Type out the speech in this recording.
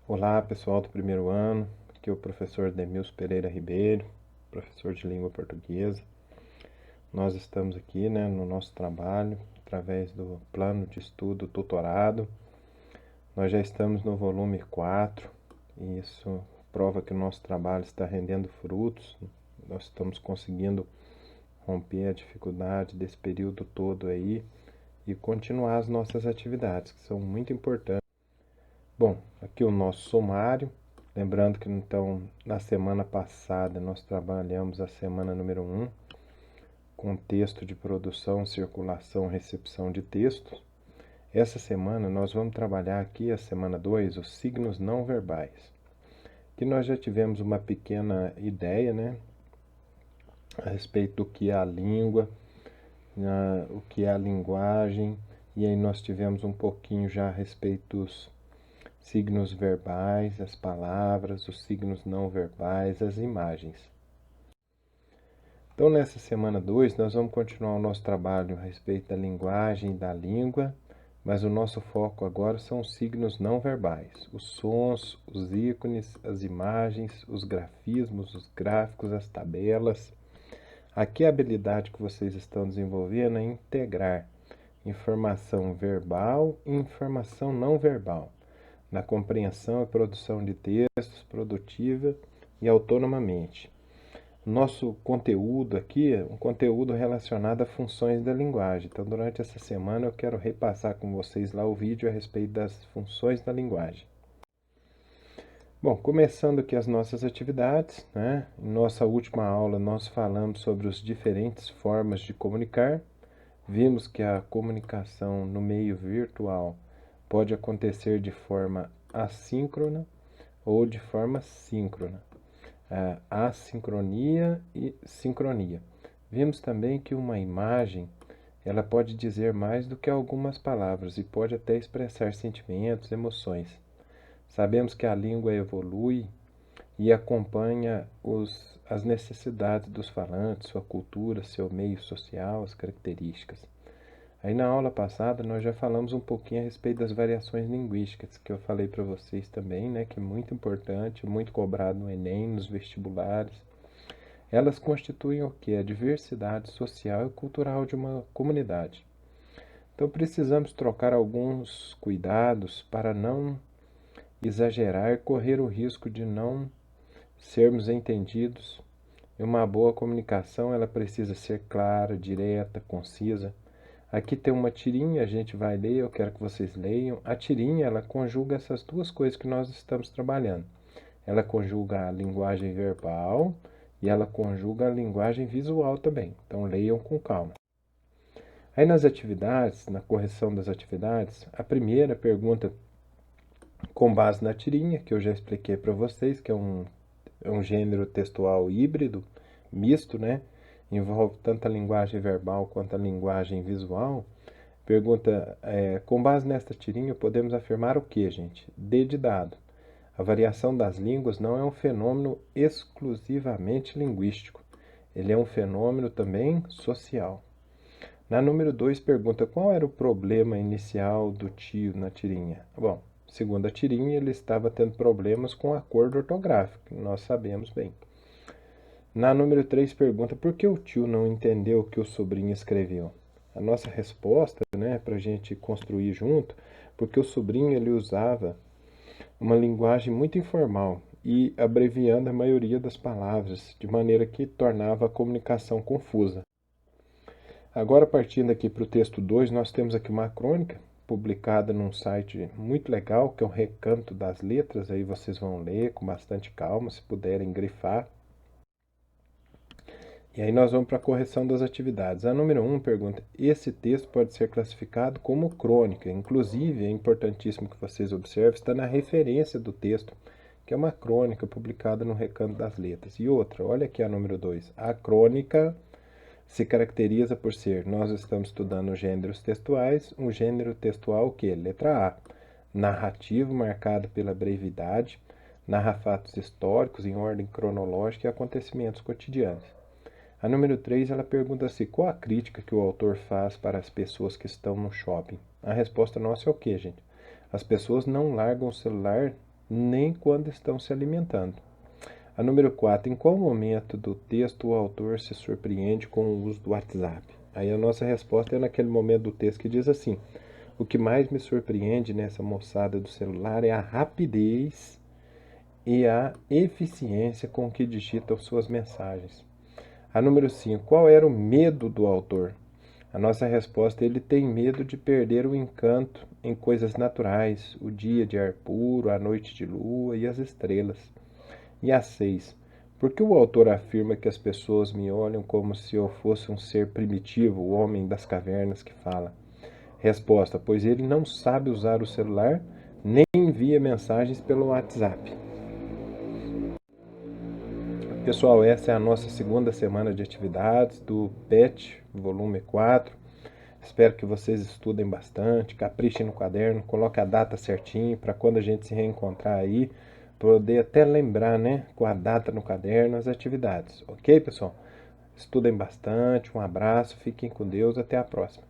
Olá, pessoal do primeiro ano. Aqui é o professor Demilson Pereira Ribeiro, professor de língua portuguesa. Nós estamos aqui, no nosso trabalho, através do plano de estudo tutorado. Nós já estamos no volume 4 e isso prova que o nosso trabalho está rendendo frutos. Nós estamos conseguindo romper a dificuldade desse período todo aí e continuar as nossas atividades, que são muito importantes. Bom, aqui o nosso sumário. Lembrando que então na semana passada nós trabalhamos a semana número 1 com texto de produção, circulação, recepção de textos. Essa semana nós vamos trabalhar aqui a semana 2, os signos não verbais. Que nós já tivemos uma pequena ideia, a respeito do que é a língua, o que é a linguagem, e aí nós tivemos um pouquinho já a respeito dos signos verbais, as palavras, os signos não verbais, as imagens. Então, nessa semana 2, nós vamos continuar o nosso trabalho a respeito da linguagem e da língua, mas o nosso foco agora são os signos não verbais, os sons, os ícones, as imagens, os grafismos, os gráficos, as tabelas. Aqui a habilidade que vocês estão desenvolvendo é integrar informação verbal e informação não verbal, na compreensão e produção de textos produtiva e autonomamente. Nosso conteúdo aqui é um conteúdo relacionado a funções da linguagem. Então, durante essa semana eu quero repassar com vocês lá o vídeo a respeito das funções da linguagem. Bom, começando aqui as nossas atividades, Em nossa última aula nós falamos sobre as diferentes formas de comunicar. Vimos que a comunicação no meio virtual pode acontecer de forma assíncrona ou de forma síncrona. Assincronia e sincronia. Vimos também que uma imagem ela pode dizer mais do que algumas palavras e pode até expressar sentimentos, emoções. Sabemos que a língua evolui e acompanha as necessidades dos falantes, sua cultura, seu meio social, as características. Aí na aula passada nós já falamos um pouquinho a respeito das variações linguísticas, que eu falei para vocês também, que é muito importante, muito cobrado no Enem, nos vestibulares. Elas constituem o que? A diversidade social e cultural de uma comunidade. Então precisamos trocar alguns cuidados para não exagerar e correr o risco de não sermos entendidos. E uma boa comunicação ela precisa ser clara, direta, concisa. Aqui tem uma tirinha, a gente vai ler, eu quero que vocês leiam. A tirinha, ela conjuga essas duas coisas que nós estamos trabalhando. Ela conjuga a linguagem verbal e ela conjuga a linguagem visual também. Então, leiam com calma. Aí nas atividades, na correção das atividades, a primeira pergunta, com base na tirinha, que eu já expliquei para vocês, que é um gênero textual híbrido, misto, envolve tanto a linguagem verbal quanto a linguagem visual. Pergunta, com base nesta tirinha, podemos afirmar o que, gente? D de dado. A variação das línguas não é um fenômeno exclusivamente linguístico. Ele é um fenômeno também social. Na número 2, pergunta qual era o problema inicial do tio na tirinha. Bom, segundo a tirinha, ele estava tendo problemas com acordo ortográfico, nós sabemos bem. Na número 3, pergunta por que o tio não entendeu o que o sobrinho escreveu. A nossa resposta, para a gente construir junto, porque o sobrinho ele usava uma linguagem muito informal e abreviando a maioria das palavras, de maneira que tornava a comunicação confusa. Agora, partindo aqui para o texto 2, nós temos aqui uma crônica publicada num site muito legal, que é o Recanto das Letras. Aí vocês vão ler com bastante calma, se puderem grifar. E aí nós vamos para a correção das atividades. A número 1 pergunta, esse texto pode ser classificado como crônica. Inclusive, é importantíssimo que vocês observem, está na referência do texto, que é uma crônica publicada no Recanto das Letras. E outra, olha aqui a número 2. A crônica se caracteriza por ser, nós estamos estudando gêneros textuais, um gênero textual o quê? Letra A. Narrativo marcado pela brevidade, narra fatos históricos em ordem cronológica e acontecimentos cotidianos. A número 3, ela pergunta-se qual a crítica que o autor faz para as pessoas que estão no shopping. A resposta nossa é o quê, gente? As pessoas não largam o celular nem quando estão se alimentando. A número 4, em qual momento do texto o autor se surpreende com o uso do WhatsApp? Aí a nossa resposta é naquele momento do texto que diz assim: o que mais me surpreende nessa moçada do celular é a rapidez e a eficiência com que digitam suas mensagens. A número 5, qual era o medo do autor? A nossa resposta é: ele tem medo de perder o encanto em coisas naturais, o dia de ar puro, a noite de lua e as estrelas. E a 6, por que o autor afirma que as pessoas me olham como se eu fosse um ser primitivo, o homem das cavernas que fala? Resposta: pois ele não sabe usar o celular, nem envia mensagens pelo WhatsApp. Pessoal, essa é a nossa segunda semana de atividades do PET, volume 4. Espero que vocês estudem bastante, caprichem no caderno, coloquem a data certinho para quando a gente se reencontrar aí, poder até lembrar, né, com a data no caderno, as atividades. Ok, pessoal? Estudem bastante, um abraço, fiquem com Deus, até a próxima.